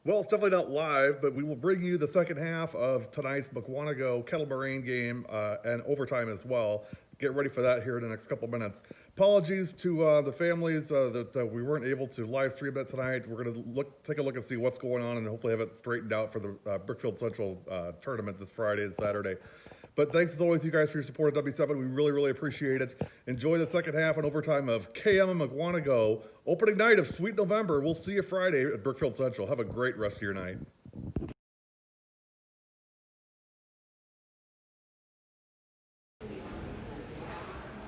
Well, it's definitely not live, but we will bring you the second half of tonight's Mukwonago Kettle Moraine game and overtime as well. Get ready for that here in the next couple minutes. Apologies to the families that we weren't able to live stream that tonight. We're going to take a look and see what's going on and hopefully have it straightened out for the Brookfield Central tournament this Friday and Saturday. But thanks as always, you guys, for your support at W7. We really, really appreciate it. Enjoy the second half and overtime of KM and Mukwonago. Opening night of Sweet November. We'll see you Friday at Brookfield Central. Have a great rest of your night.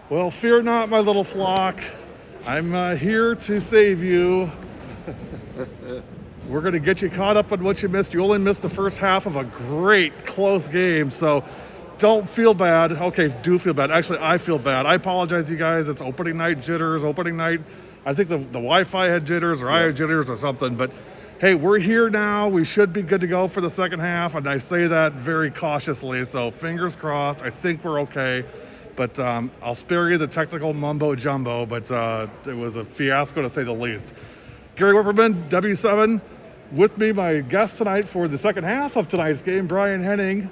Well, fear not, my little flock. I'm here to save you. We're going to get you caught up on what you missed. You only missed the first half of a great, close game, so don't feel bad. Okay, do feel bad. Actually, I feel bad. I apologize, you guys. It's opening night jitters, opening night. I think the Wi-Fi had jitters or I had jitters or something, but hey, we're here now. We should be good to go for the second half, and I say that very cautiously, so fingers crossed. I think we're okay, but I'll spare you the technical mumbo-jumbo, but it was a fiasco to say the least. Gary Wipperman, W7, with me, my guest tonight for the second half of tonight's game, Brian Henning,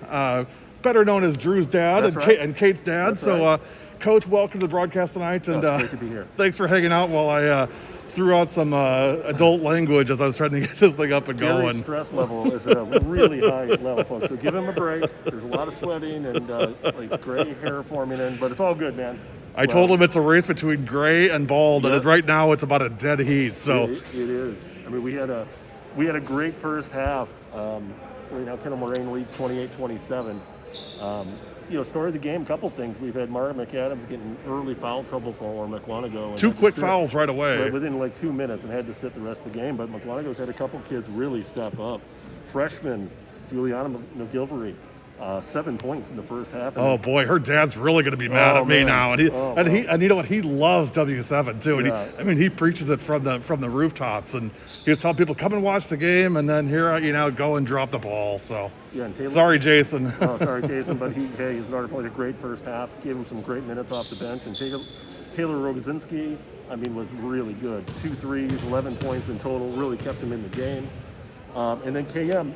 better known as Drew's dad and Kate's dad. That's right. Coach, welcome to the broadcast tonight. And it's great to be here. Thanks for hanging out while I threw out some adult language as I was trying to get this thing up and Gary's going. stress level is at a really high level, folks. So give him a break. There's a lot of sweating and like gray hair forming in, but it's all good, man. I told him it's a race between gray and bald, and right now it's about a dead heat. So it is. I mean, we had a great first half. Right now, Kettle Moraine leads 28-27. Story of the game, a couple things. We've had Mara McAdams getting early foul trouble for Mukwonago. Two quick fouls right away. Within like 2 minutes, and had to sit the rest of the game. But Mukwonago's had a couple kids really step up. Freshman Juliana McGilvery, 7 points in the first half. Oh boy, her dad's really going to be mad at me now, and you know what? He loves W7 too, and he preaches it from the rooftops, and he was telling people come and watch the game, and then here go and drop the ball. So and Taylor, sorry, Jason. Oh, sorry, Jason, but his daughter played a great first half, gave him some great minutes off the bench, and Taylor Rogozinski, was really good. 2 threes, 11 points in total, really kept him in the game. And then KM,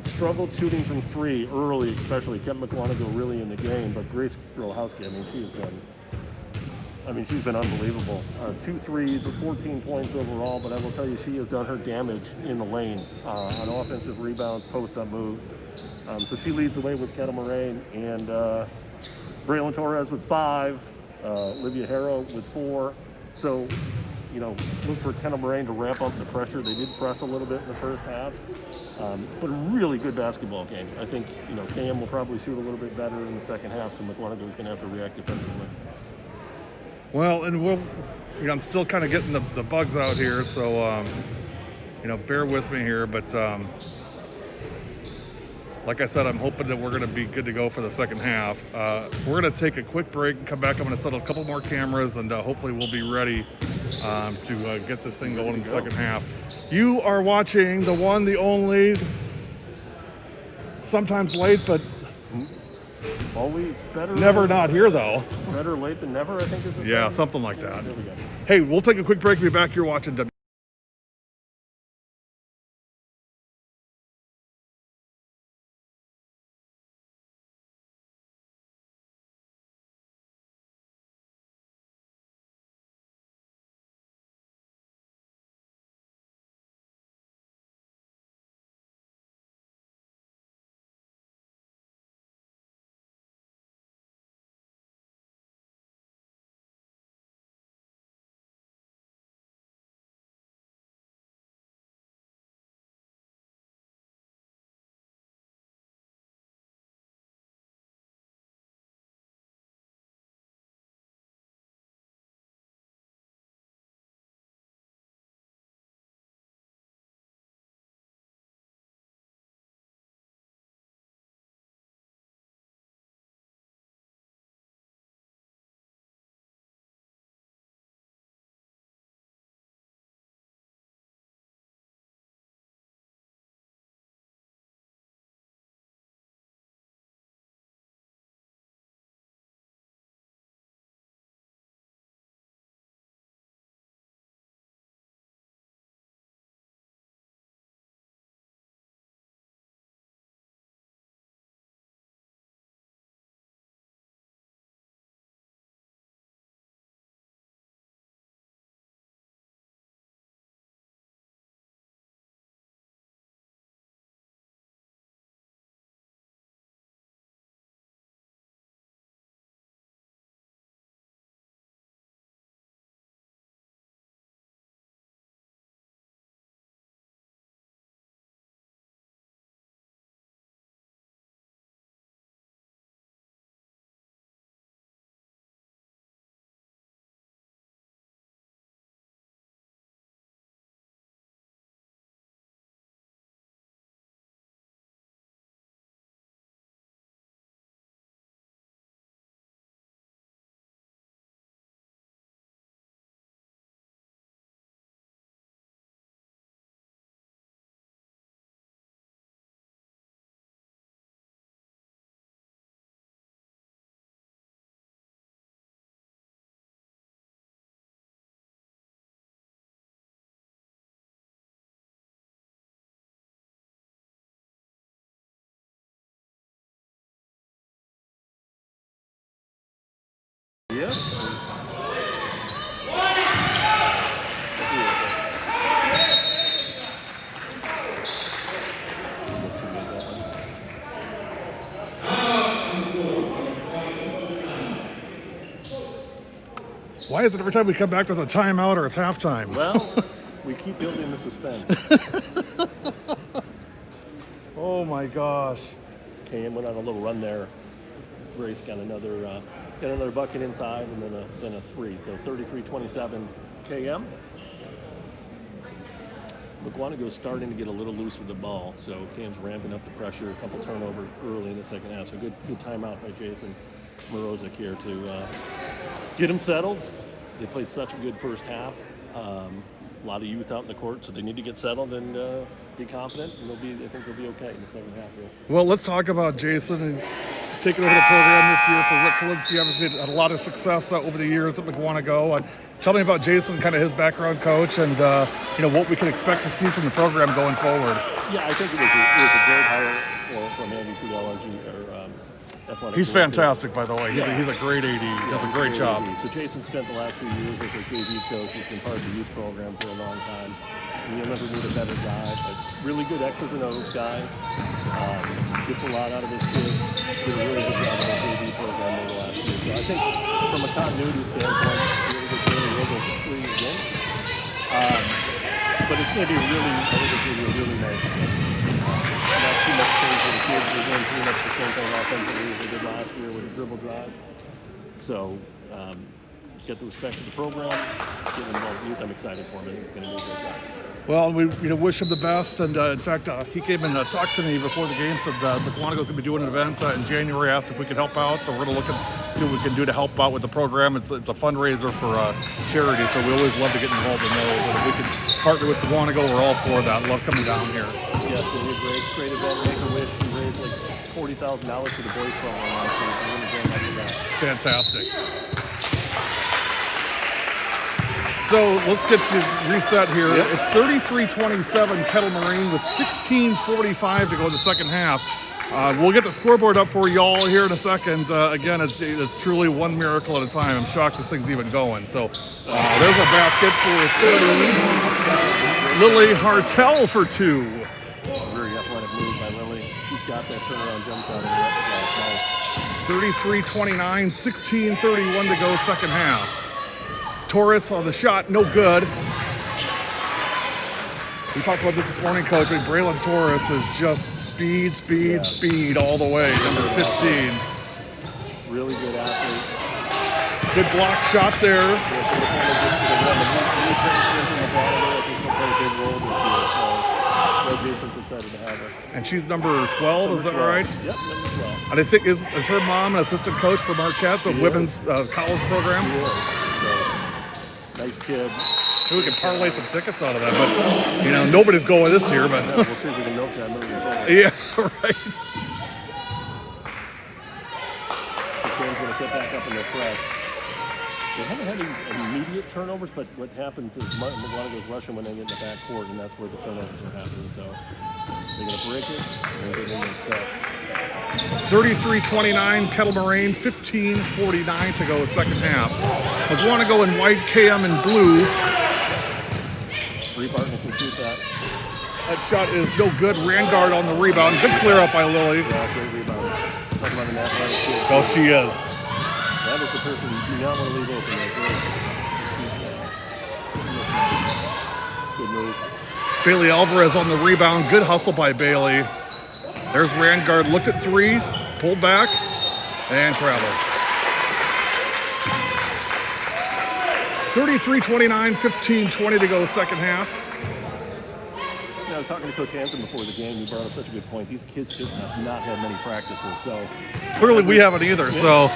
struggled shooting from three early, especially, kept Mukwonago really in the game. But Grace Grolhowski, she's been unbelievable. 2 threes, 14 points overall, but I will tell you, she has done her damage in the lane on offensive rebounds, post-up moves. So she leads the way with Kettle Moraine, and Braylon Torres with 5, Olivia Harrow with 4. So, look for Kettle Moraine to ramp up the pressure. They did press a little bit in the first half, but a really good basketball game. I think, KM will probably shoot a little bit better in the second half, so Mukwonago is going to have to react defensively. Well, and I'm still kind of getting the bugs out here, so, bear with me here, but like I said, I'm hoping that we're going to be good to go for the second half. We're going to take a quick break and come back. I'm going to set a couple more cameras, and hopefully we'll be ready to get this thing going in the second half. You are watching the one, the only, sometimes late, but always better. Never not here, though. Better late than never, I think is the same. Yeah, something like that. There we go. Hey, we'll take a quick break. Be back here watching Why is it every time we come back there's a timeout or it's halftime? Well, we keep building the suspense. Oh my gosh. KM went on a little run there. Grace got another bucket inside and then a three. So 33-27 KM. Mukwonago's starting to get a little loose with the ball, so Cam's ramping up the pressure. A couple turnovers early in the second half. So good timeout by Jason Morozic here to get him settled. They played such a good first half. A lot of youth out in the court, so they need to get settled and be confident, and I think they'll be okay in the second half here. Well, let's talk about Jason and taking over the program this year for Rick Kalinsky. Obviously had a lot of success over the years at Mukwonago. Tell me about Jason, kind of his background coach, and what we can expect to see from the program going forward. Yeah, I think it was a great hire from Andy Trudell, athletic. He's fantastic, by the way. He's a great AD. He does a great job. So Jason spent the last few years as a JV coach. He's been part of the youth program for a long time. And you'll never meet a better guy, but really good X's and O's guy. Gets a lot out of his kids. Did a really good job on the JV program over the last year. So I think from a continuity standpoint, really good team. We'll go for 3 again. But it's going to be I think it's going to be a really nice game. Not too much change for the kids. They're doing pretty much the same thing offensively as they did last year with a dribble drive. So just get the respect of the program, get involved with youth. I'm excited for him. I think it's going to be a great job. Well, we wish him the best, and in fact, he came and talked to me before the game, said Mukwonago's going to be doing an event in January, asked if we could help out, so we're going to look and see what we can do to help out with the program. It's a fundraiser for charity, so we always love to get involved in those, and if we can partner with Mukwonago, we're all for that. Love coming down here. Yeah, it's going to be a great event. Make-A-Wish, we raised like $40,000 for the boys program last year, so we're going to join up with that. Fantastic. So let's get you reset here. Yep. It's 33-27 Kettle Moraine with 16:45 to go in the second half. We'll get the scoreboard up for y'all here in a second. Again, it's truly one miracle at a time. I'm shocked this thing's even going. So there's a basket for 30. Lily Hartel for 2. Very athletic move by Lily. She's got that turnaround jump shot in the nice. 33-29, 16:31 to go second half. Torres on the shot, no good. We talked about this morning, Coach. Braylon Torres is just speed all the way. Number 15. Really good athlete. Good block shot there. And she's number 12, is that right? Yep, number 12. And I think is her mom an assistant coach for Marquette, the women's college program? Nice kid. Maybe we can parlay some tickets out of that, but nobody's going this year. But we'll see if we can milk that moving forward. Yeah, right. The Cam's going to set back up in their press. They haven't had any immediate turnovers, but what happens is Mukwonago's rushing when they get in the back court, and that's where the turnovers are happening. So they're going to break it, and they're going to set. 33-29, Kettle Moraine, 15:49 to go the second half. Mukwonago in white, KM in blue. Bree Barton can shoot that. That shot is no good. Rangard on the rebound. Good clear up by Lily. Yeah, great rebound. Talking about an athletic kid. Oh, she is. That is the person you do not want to leave open there. Good move. Bailey Alvarez on the rebound. Good hustle by Bailey. There's Rangard. Looked at 3, pulled back, and travels. 33-29, 15:20 to go second half. I was talking to Coach Hansen before the game. He brought up such a good point. These kids just have not had many practices, so clearly we haven't either. Yeah. So,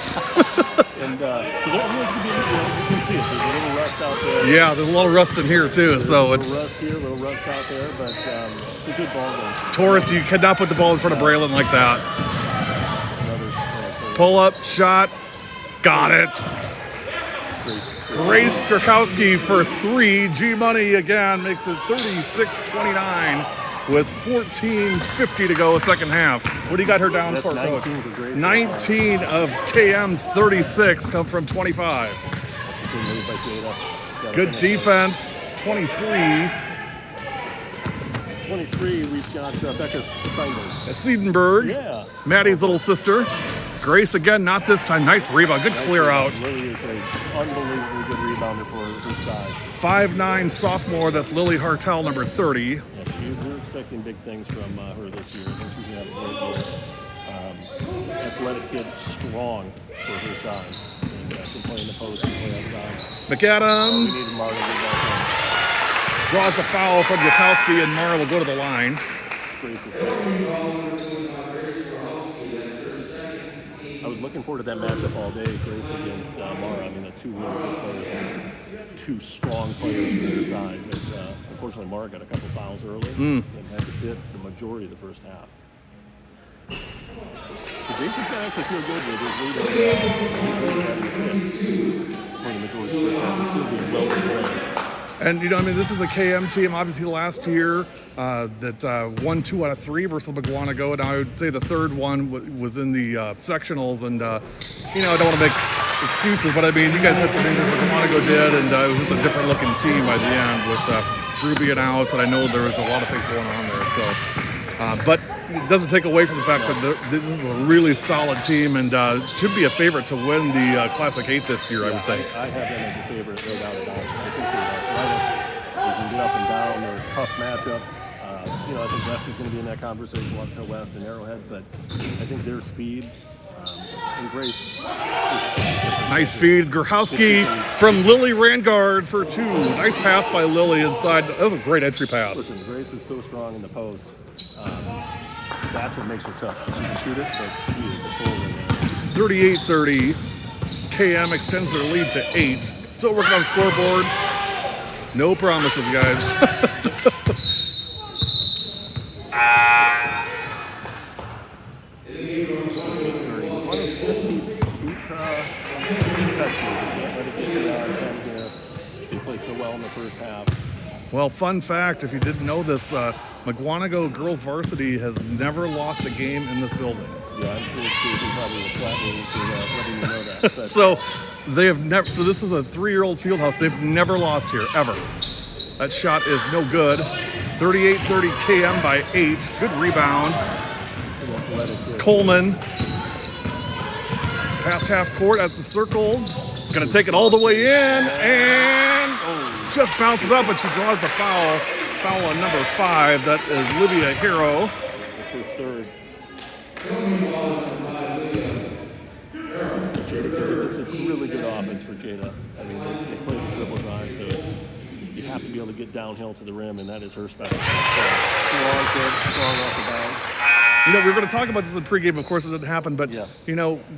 and so there always going to be, you can see it. There's a little rust out there. Yeah, there's a little rust in here too. So it's a little rust here, a little rust out there, but it's a good ball game. Torres, you cannot put the ball in front of Braylon like that. Pull up, shot, got it. Grace Strakowski for 3. G-Money again makes it 36-29 with 14:50 to go second half. What do you got her down That's for, 19 Coach? for Grace. 19 of KM's 36 come from 25. That's a good move by Jada. Good defense, 23. 23, we've got Becca Seidenberg. Seidenberg, Yeah. Maddie's little sister. Grace again, not this time. Nice rebound. Good clear out. Lily is an unbelievably good rebounder for her size. 5'9" sophomore. That's Lily Hartel, number 30. Yeah, we're expecting big things from her this year. I think she's going to have a great year. Athletic kid, strong for her size. And, can play in the post and play outside. McAdams We need Marta to get back draws the foul from Yukowski, and Mara will go to the line. Grace is second. I was looking forward to that matchup all day, Grace against Mara. I mean, the two really good players and two strong players from either side. But unfortunately, Mara got a couple fouls early and had to sit the majority of the first half. So Jason's going to actually feel good with his lead having to sit for the majority of the first half and still being well players. And, I mean, this is a KM team, obviously, last year that won 2 out of 3 versus Mukwonago. And I would say the third one was in the sectionals. And, I don't want to make excuses, but, I mean, you guys had some injuries, Mukwonago did, and it was just a different-looking team by the end with Drew being out. And I know there was a lot of things going on there. So, but it doesn't take away from the fact that this is a really solid team and should be a favorite to win the Classic 8 this year, I would think. I have them as a favorite, no doubt about it. I think they can get up and down. They're a tough matchup. I think West is going to be in that conversation, Watertown West and Arrowhead, but I think their speed and Grace is nice feed. Grahowski from Lily Rangard for 2. Nice pass by Lily inside. That was a great entry pass. Listen, Grace is so strong in the post. That's what makes her tough. She can shoot it, but she is a bull in there. 38-30. KM extends their lead to 8. Still working on the scoreboard. No promises, guys. They played so well in the first half. Well, fun fact, if you didn't know this, Mukwonago girls varsity has never lost a game in this building. Yeah, I'm sure Jason probably will slap me for letting you know that. But So they have never. So this is a 3-year-old field house. They've never lost here ever. That shot is no good. 38-30 KM by 8. Good rebound. Coleman. Past half court at the circle. Going to take it all the way in and just bounces up, and she draws the foul. Foul on number 5. That is Livia Hero. It's her third. Jada, this is a really good offense for Jada. I mean, they play the dribble drive, so you have to be able to get downhill to the rim, and that is her specialty. Strong kid, strong off the bounce. We were going to talk about this in pregame. Of course, it didn't happen. But yeah.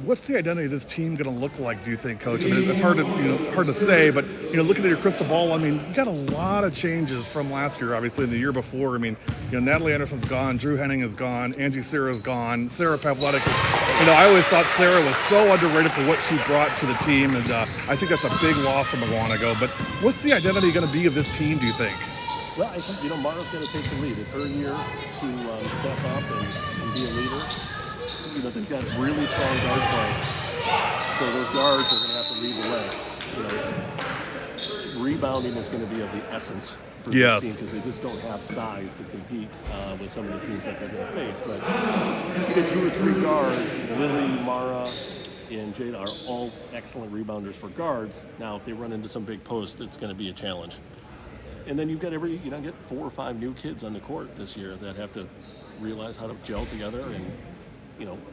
What's the identity of this team going to look like? Do you think, Coach? I mean, it's hard to hard to say. But looking at your crystal ball, I mean, you got a lot of changes from last year. Obviously, and the year before. I mean, Natalie Anderson's gone, Drew Henning is gone, Angie Serra's gone, Sarah Pavletic is. I always thought Sarah was so underrated for what she brought to the team, and I think that's a big loss for Mukwonago. But what's the identity going to be of this team? Do you think? Well, I think Mara's going to take the lead. It's her year to step up and be a leader. They've got really strong guard play, so those guards are going to have to lead the way. Rebounding is going to be of the essence for this team because they just don't have size to compete with some of the teams that they're going to face. But you get 2 or 3 guards. Lily, Mara, and Jada are all excellent rebounders for guards. Now, if they run into some big posts, it's going to be a challenge. And then you've got get 4 or 5 new kids on the court this year that have to realize how to gel together and,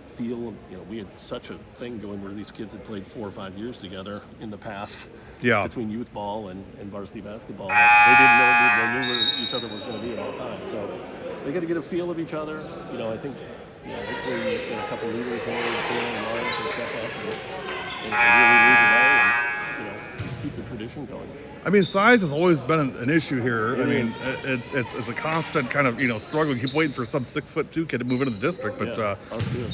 feel, we had such a thing going where these kids had played 4 or 5 years together in the past between youth ball and varsity basketball. They knew where each other was going to be at all times. So they got to get a feel of each other. I think, hopefully a couple leaders in there, Taylor and Lauren can step up and really lead the way and, keep the tradition going. I mean, size has always been an issue here. It's a constant kind of struggle. You keep waiting for some 6'2" kid to move into the district, but us too.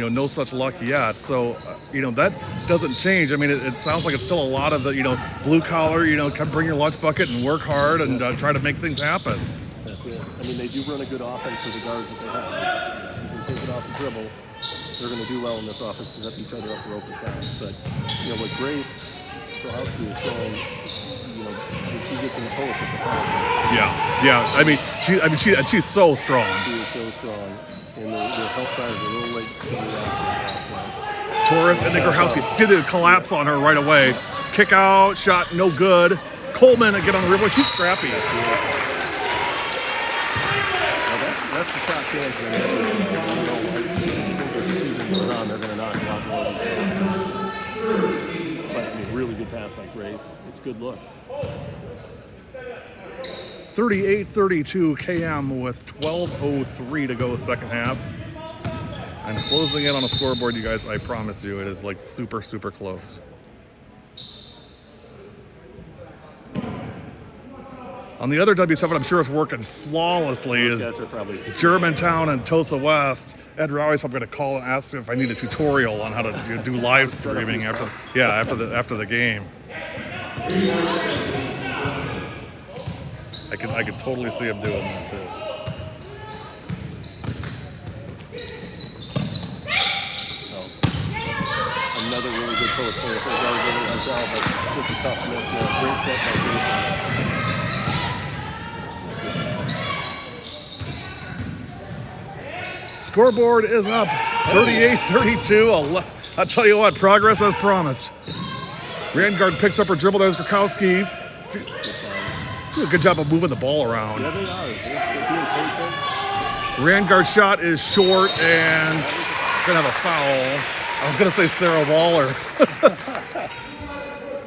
no such luck yet. So that doesn't change. I mean, it sounds like it's still a lot of the blue collar. Come bring your lunch bucket and work hard and try to make things happen. That's it. I mean, they do run a good offense for the guards that they have. If you can take it off the dribble, they're going to do well in this offense to set each other up for open shots. But with Grace Grahowski is showing, when she gets in the post, it's a problem. Yeah. She's so strong. She is so strong, and the health side is a little late to the Torres and Grahowski. See the collapse on her right away. Kick out, shot, no good. Coleman again on the rebound. She's scrappy. Well, that's the shot chance for this season. As the season goes on, they're going to knock a lot more of these shots. But I mean, really good pass by Grace. It's a good look. 38-32 KM with 12:03 to go second half. I'm closing in on a scoreboard, you guys. I promise you, it is like super, super close. On the other W7, I'm sure it's working flawlessly. Those Is guys are probably Germantown and Tulsa West. Ed Rowley's probably going to call and ask if I need a tutorial on how to do live streaming after the game. I could totally see him doing that too. So, another really good post player for Garden himself. It's a tough miss there. Great set by Jason. Scoreboard is up, 38-32. I'll tell you what, progress as promised. Rangard picks up her dribble. There's Grahowski. Do a good job of moving the ball around. Yeah, they are. They're being patient. Rangard's shot is short and gonna have a foul. I was gonna say Sarah Waller.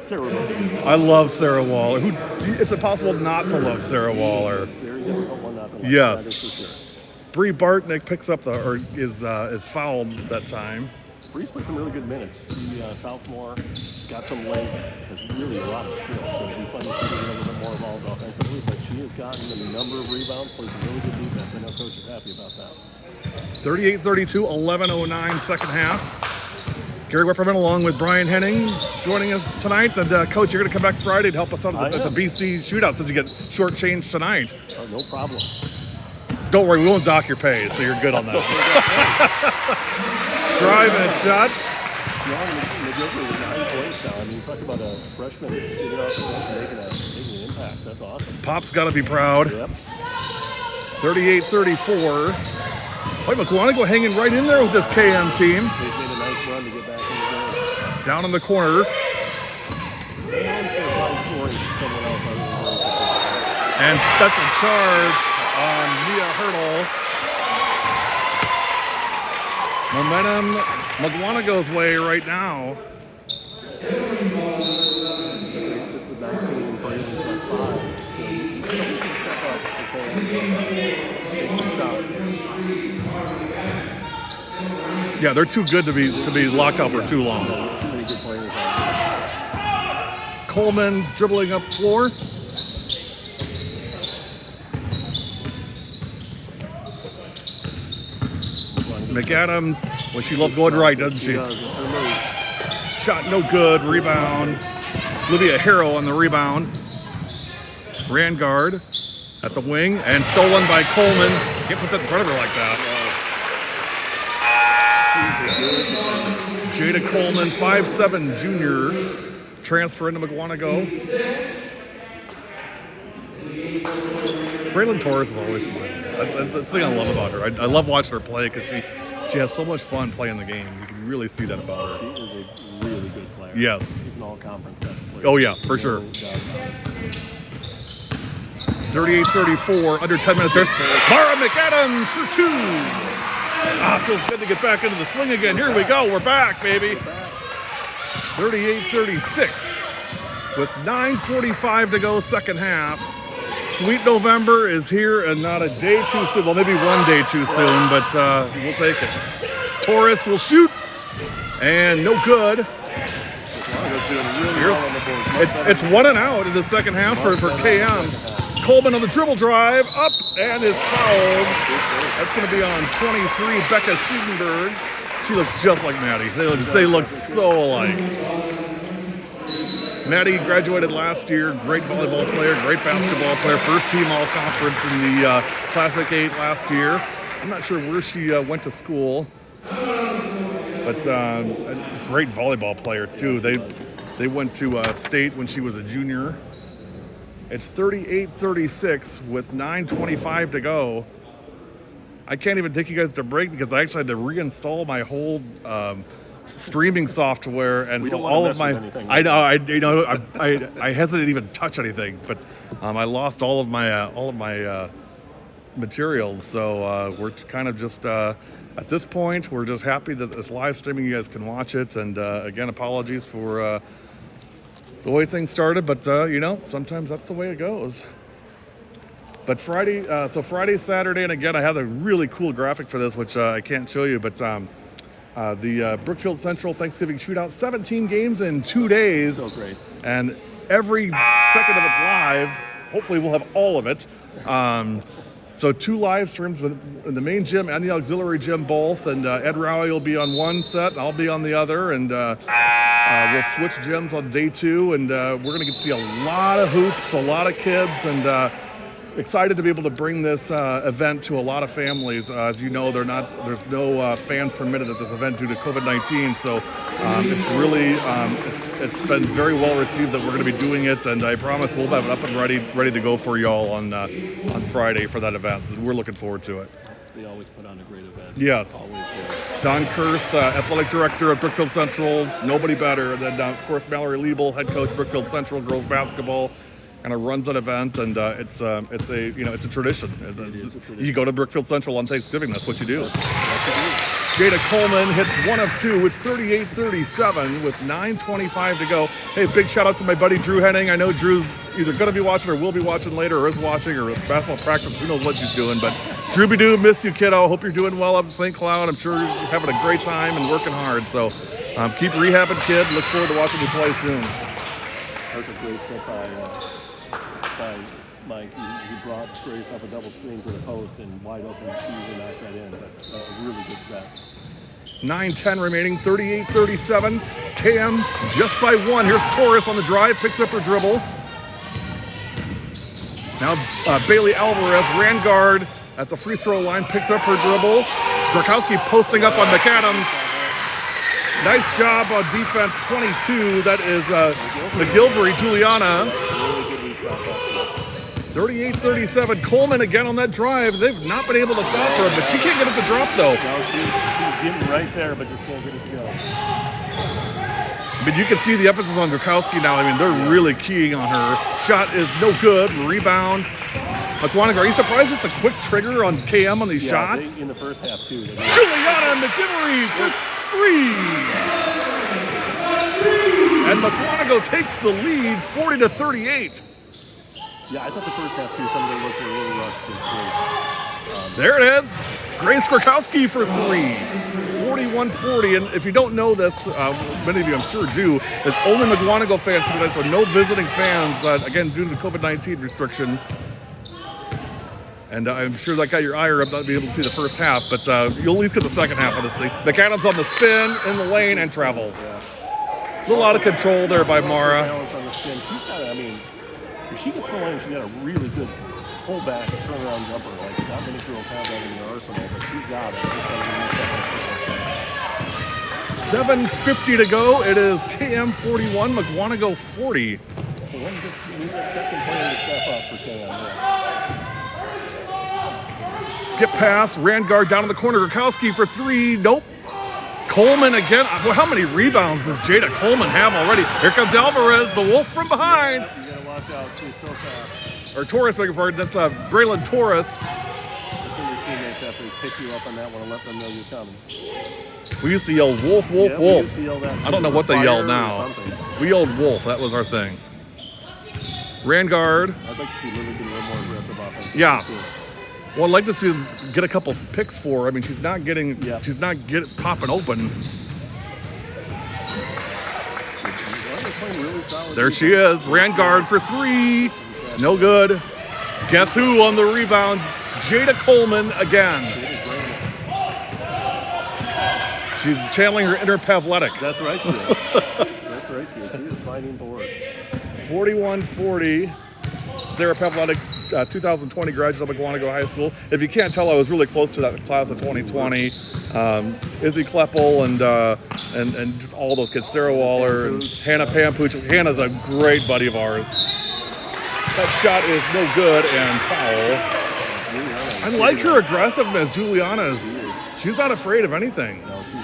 Sarah, I love Sarah Waller. It's impossible not to love Sarah Waller. very difficult one not to like. Yes. That is for sure. Bree Bartnick picks up is fouled that time. Bree's put some really good minutes. She, sophomore, got some length, has really a lot of skill, so it'll be fun to see her get a little bit more involved offensively, but she has gotten a number of rebounds, plays a really good defense. I know Coach is happy about that. 38-32, 11:09 second half. Gary Wepperman along with Brian Henning joining us tonight. And Coach, you're going to come back Friday to help us out at the BC shootout since you get shortchanged tonight. Oh, no problem. Don't worry, we won't dock your pay, so you're good on that. Drive and shot. John McGill with 9 points now. I mean, talk about a freshman getting off the bench and making an impact. That's awesome. Pop's got to be proud. Yep. 38-34. Boy, Mukwonago hanging right in there with this KM team. They've made a nice run to get back in the game. Down in the corner. Someone's going to find scoring from someone else. And that's a charge on Mia Hurdle. Momentum Mukwonago's way right now. Grace sits with 19, Braden's got 5. So someone's going to step up and take some shots here. Yeah, they're too good to be locked out for too long. Too many good players out there. Coleman dribbling up floor. McAdams, well, she loves going right, doesn't she? She does. It's her move. Shot no good, rebound. Olivia Harrow on the rebound. Rangard at the wing and stolen by Coleman. Can't put that in front of her like that. Jada Coleman, 5'7" junior, transfer into Mukwonago. Braylon Torres is always smiling. That's the thing I love about her. I love watching her play because she has so much fun playing the game. You can really see that about her. She is a really good player. Yes. She's an all-conference type of player. Oh, yeah, for sure. 38-34, under 10 minutes. There's Mara McAdams for 2. Feels good to get back into the swing again. Here we go. We're back, baby. 38-36 with 9:45 to go second half. Sweet November is here and not a day too soon. Well, maybe one day too soon, but we'll take it. Torres will shoot, and no good. It's 1 and out in the second half for KM. Coleman on the dribble drive, up, and is fouled. That's going to be on 23, Becca Siedenberg. She looks just like Maddie. They look so alike. Maddie graduated last year, great volleyball player, great basketball player, first team all-conference in the Classic 8 last year. I'm not sure where she went to school, but a great volleyball player too. They went to state when she was a junior. It's 38-36 with 9:25 to go. I can't even take you guys to break because I actually had to reinstall my whole streaming software, and We so don't wanna all mess of my with anything. I hesitate to even touch anything, but I lost all of my materials, so we're kind of just at this point we're just happy that it's live streaming. You guys can watch it, and again, apologies for the way things started, but sometimes that's the way it goes. But Friday, Saturday, and again, I have a really cool graphic for this, which I can't show you, but the Brookfield Central Thanksgiving Shootout, 17 games in 2 days. So great. And every second of it's live. Hopefully we'll have all of it. So 2 live streams in the main gym and the auxiliary gym both, and Ed Rowie will be on one set, and I'll be on the other, and we'll switch gyms on day 2, and we're going to get to see a lot of hoops, a lot of kids, and excited to be able to bring this event to a lot of families. As you know, there's no fans permitted at this event due to COVID-19, so it's really it's been very well received that we're going to be doing it, and I promise we'll have it up and ready to go for y'all on Friday for that event. So we're looking forward to it. They always put on a great event. Yes. Always do. Don Kurth, athletic director at Brookfield Central, nobody better. Then of course Mallory Liebel, head coach Brookfield Central girls basketball. Kind of runs that event, and it's a tradition. It is a tradition. You go to Brookfield Central on Thanksgiving. That's what you do. Jada Coleman hits 1 of 2. It's 38-37 with 9:25 to go. Hey, big shout out to my buddy Drew Henning. I know Drew's either going to be watching or will be watching later, or is watching, or basketball practice. Who knows what she's doing? But Drewby Doo, miss you, kiddo. Hope you're doing well up in St. Cloud. I'm sure you're having a great time and working hard. So keep rehabbing, kid. Look forward to watching you play soon. That was a great set by Mike. He brought Grace up a double screen to the post and wide open, easily knocks that in. But a really good set. 9:10 remaining, 38-37. KM just by 1. Here's Torres on the drive, picks up her dribble. Now Bailey Alvarez, Rangard at the free throw line, picks up her dribble. Grakowski posting up on McAdams. Nice job on defense, 22. That is McGilvery, Juliana. 38-37. Coleman again on that drive. They've not been able to stop her, but she can't get it to drop though. No, she's getting right there, but just can't get it to go. I mean, you can see the emphasis on Grakowski now. I mean, they're really keying on her. Shot is no good. Rebound. Mukwonago, are you surprised it's a quick trigger on KM on these shots? In the first half too. Juliana McGilvery for 3. And Mukwonago takes the lead, 40-38. Yeah, I thought the first half too, some of their looks were really rushed to 3. There it is. Grace Grakowski for 3. 41-40. And if you don't know this, many of you I'm sure do, it's only Mukwonago fans today, so no visiting fans, again, due to the COVID-19 restrictions. And I'm sure that got your ire up not being able to see the first half, but you'll at least get the second half of this thing. McAdams on the spin, in the lane, and travels. Yeah. A little out of control there by Mara. Balance on the spin. She's got, if she gets the lane, she's got a really good pullback, turnaround jumper. Like, not many girls have that in the arsenal, but she's got it. Just got to 7:50 to go. It is KM 41, Mukwonago 40. So let me just need that second player to step up for KM. Yeah. Skip pass, Rangard down in the corner. Grakowski for 3. Nope. Coleman again. Well, how many rebounds does Jada Coleman have already? Here comes Alvarez, the wolf from behind. You gotta watch out. She's so fast. Or Torres, beg your pardon. That's Braylon Torres. That's when your teammates have to pick you up on that one and let them know you're coming. We used to yell wolf, wolf, Yeah, we wolf. used to yell that I don't know what they fire yell or now. something. We yelled wolf. That was our thing. Rangard. I'd like to see Lily get a little more aggressive offense. Yeah. Too. Well, I'd like to see him get a couple picks for her. I mean, she's not getting popping open. Really solid There she is. Rangard for 3. No good. Guess who on the rebound? Jada Coleman again. She's channeling her inner Pavletic. That's right, she is. That's right, she is. She is finding boards. 41-40. Sarah Pavletic, 2020 graduate of Mukwonago High School. If you can't tell, I was really close to that class of 2020. Izzy Kleppel and just all those kids. Sarah Waller and Hannah Pampuch. Hannah's a great buddy of ours. That shot is no good and foul. I like her aggressiveness, Juliana's. She's not afraid of anything. No, she's not.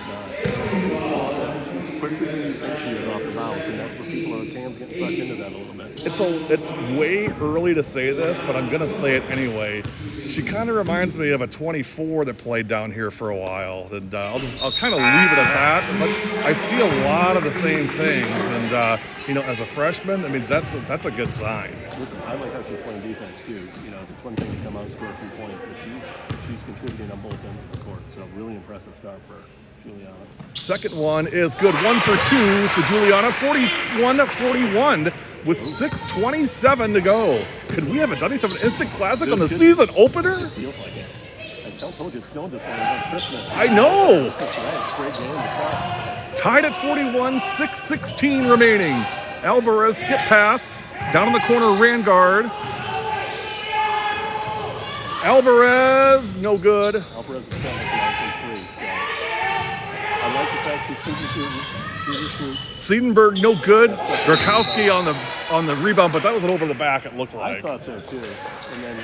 quicker than you think she is off the bounce, and that's where Cam's getting sucked into that a little bit. It's way early to say this, but I'm gonna say it anyway. She kind of reminds me of a 24 that played down here for a while, and I'll kind of leave it at that. But I see a lot of the same things, and as a freshman, I mean that's a good sign. Listen, I like how she's playing defense too. It's one thing to come out and score a few points, but she's contributing on both ends of the court. So really impressive start for Juliana. Second one is good. 1 for 2 for Juliana. 41-41 with 6:27 to go. Could we have a W7 Instant Classic on the season opener? It feels like it. I told you it snowed this morning. It was like Christmas. I know. Great game to start. Tied at 41, 6:16 remaining. Alvarez skip pass. Down in the corner, Rangard. Alvarez, no good. Alvarez is trying to 9 from 3, so I like the fact she's keeping shooting. Siedenberg, no good. Grakowski on the rebound, but that was an over the back, it looked like. I thought so too. And then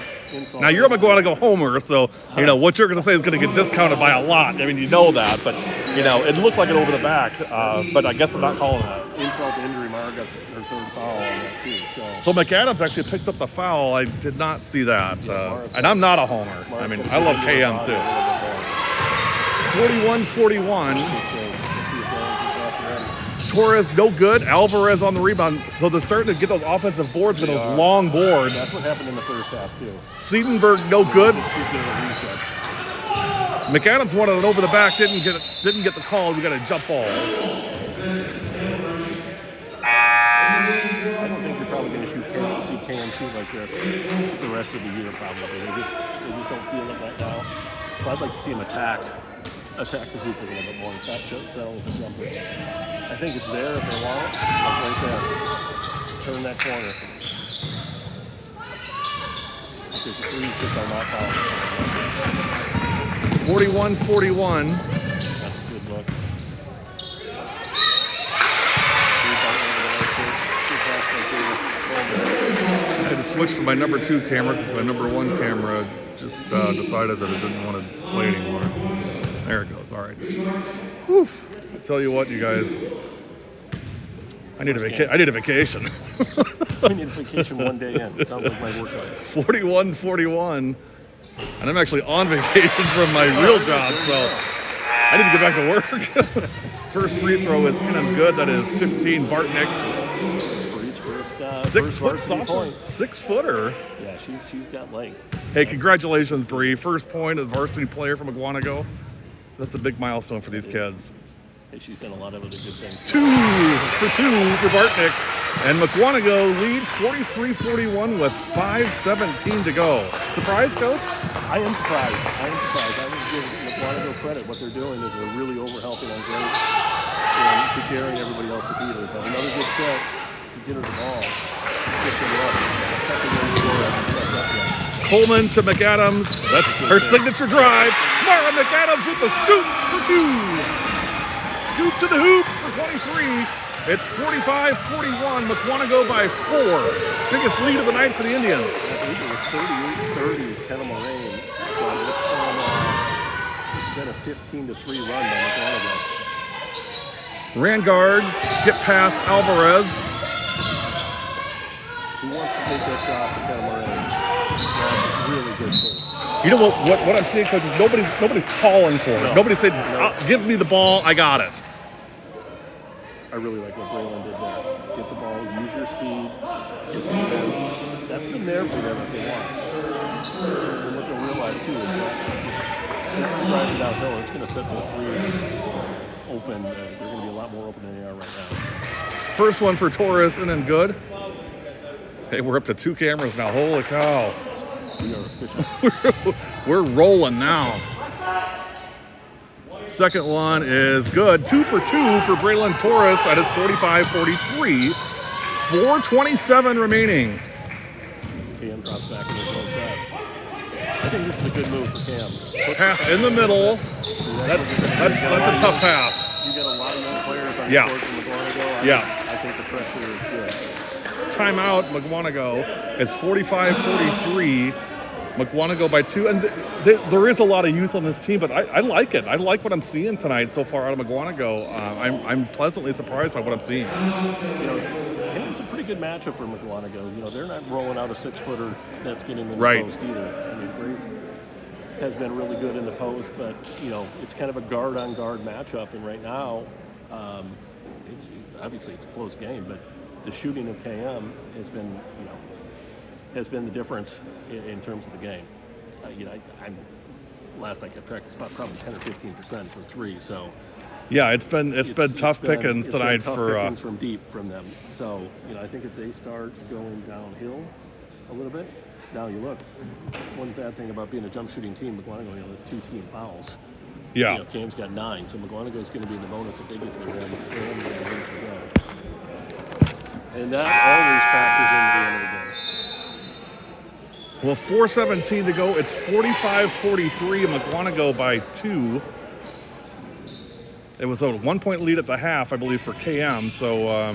now you're a Mukwonago homer, so what you're going to say is going to get discounted by a lot. I mean, you know that, but it looked like an over the back. But I guess I'm not calling that. Insult to injury, Mara got her third foul on that too. So McAdams actually picks up the foul. I did not see that, and I'm not a homer. I mean, I love KM too. 41-41. Torres, no good. Alvarez on the rebound. So they're starting to get those offensive boards with those long boards. That's what happened in the first half, too. Siedenberg, no good. McAdams wanted it over the back, didn't get the call. We got a jump ball. I don't think you're probably going to see Cam shoot like this the rest of the year, probably. They just don't feel it right now. So I'd like to see him attack the hoop a little bit more and stop settling for jumpers. I think it's there if they want it. Right there. Turn that corner. Because the three just are not fouled. 41-41. That's a good look. I had to switch to my number 2 camera because my number 1 camera just decided that it didn't want to play anymore. There it goes. All right. Whew. I tell you what, you guys. I need a vacation. I need a vacation one day in. It sounds like my work life. 41-41. And I'm actually on vacation from my real job, so I need to get back to work. First free throw is in and good. That is 15, Bartnick. 6 foot sophomore. 6-footer. Yeah, she's got length. Hey, congratulations, Bree. First point of varsity player from Mukwonago. That's a big milestone for these kids. Hey, she's done a lot of other good things. 2 for Bartnick. And Mukwonago leads 43-41 with 5:17 to go. Surprise, Coach? I am surprised. I would give Mukwonago credit. What they're doing is they're really overhelping on Grace and daring everybody else to beat her. But another good set to get her the ball. Coleman to McAdams. That's her signature drive. Mara McAdams with the scoop for 2. Scoop to the hoop for 23. It's 45-41. Mukwonago by 4. Biggest lead of the night for the Indians. I believe it was 38-30 Kettle Moraine. So it's been a 15-3 run by Mukwonago. Rangard, skip pass, Alvarez. Who wants to take that shot for Kettle Moraine? That's a really good thing. You know what I'm seeing, Coach, is nobody's calling for it. Nobody said, give me the ball, I got it. I really like what Braylon did there. Get the ball, use your speed, get to the rim. That's been there for them if they want. And what they'll realize too is that it's driving downhill, it's going to set those threes open. They're going to be a lot more open than they are right now. First one for Torres, and then good. Hey, we're up to 2 cameras now. Holy cow. We are official. We're rolling now. Second one is good. 2 for 2 for Braylon Torres. That is 45-43. 4:27 remaining. Cam drops back in his own pass. I think this is a good move for Cam. Pass in the middle. That's a tough pass. You got a lot of young players on the court from Mukwonago. I think the pressure is good. Timeout, Mukwonago. It's 45-43. Mukwonago by 2. And there is a lot of youth on this team, but I like it. I like what I'm seeing tonight so far out of Mukwonago. I'm pleasantly surprised by what I'm seeing. It's a pretty good matchup for Mukwonago. They're not rolling out a 6-footer that's getting in the Right. post either. Grace has been really good in the post, but it's kind of a guard-on-guard matchup. And right now, it's obviously it's a close game, but the shooting of KM has been the difference in terms of the game. Last I kept track, it's about probably 10 or 15% for 3. So yeah, it's been tough pickings tonight tough for pickings from deep from them. So I think if they start going downhill a little bit. Now you look, one bad thing about being a jump shooting team, Mukwonago, there's 2 team fouls. Yeah. Cam's got 9, so Mukwonago's going to be in the bonus if they get to the rim. And that always factors into the end of the game. Well, 4:17 to go. It's 45-43, and Mukwonago by 2. It was a 1-point lead at the half, I believe, for KM. So,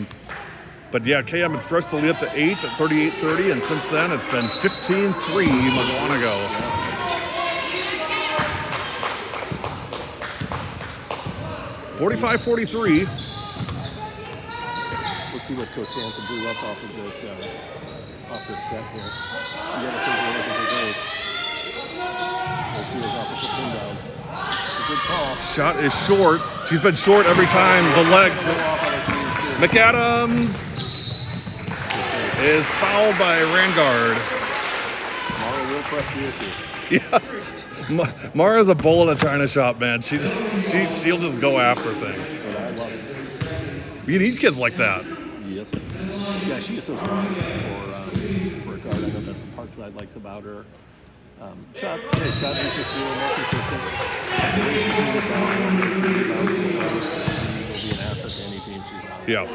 but yeah, KM had stretched the lead up to 8 at 38-30, and since then it's been 15-3 Mukwonago. 45-43. Let's see what Coach Hansen blew up off of this set here. You gotta think we're looking for Grace. There she is off of the pin down. It's a good call. Shot is short. She's been short every time. The legs. McAdams is fouled by Rangard. Mara will press the issue. Yeah. Mara's a bull in a china shop, man. She'll just go after things. But I love it. You need kids like that. Yes. Yeah, she is so strong for a guard. I know that's what Parkside likes about her. Shot reach is really more consistent. The way she can get down, she will be an asset to any team she's on. Yeah.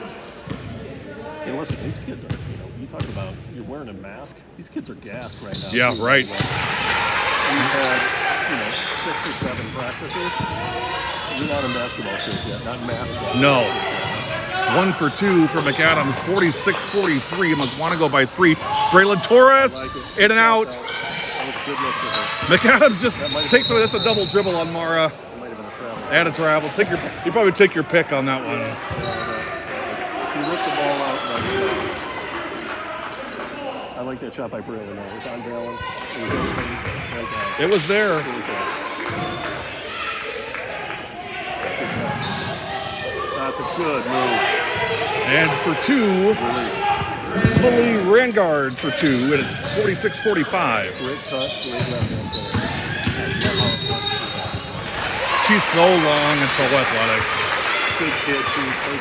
And listen, these kids are, you talk about you're wearing a mask. These kids are gassed right now. Yeah, right. We've had, 6 or 7 practices. You're not in basketball shape yet, not in mask ball. No. 1 for 2 for McAdams, 46-43. Mukwonago by 3. Braylon Torres, in and out. That was a good look for her. McAdams just takes away. That's a double dribble on Mara. It might have been a travel. And a travel. You probably take your pick on that one. She whipped the ball out. I like that shot by Braylon. It was on balance. It was open right down. It was there. That's a good move. And for 2, Lily Rangard for 2, and it's 46-45. Great cut, great left hand. She's so long and so athletic. Good kid.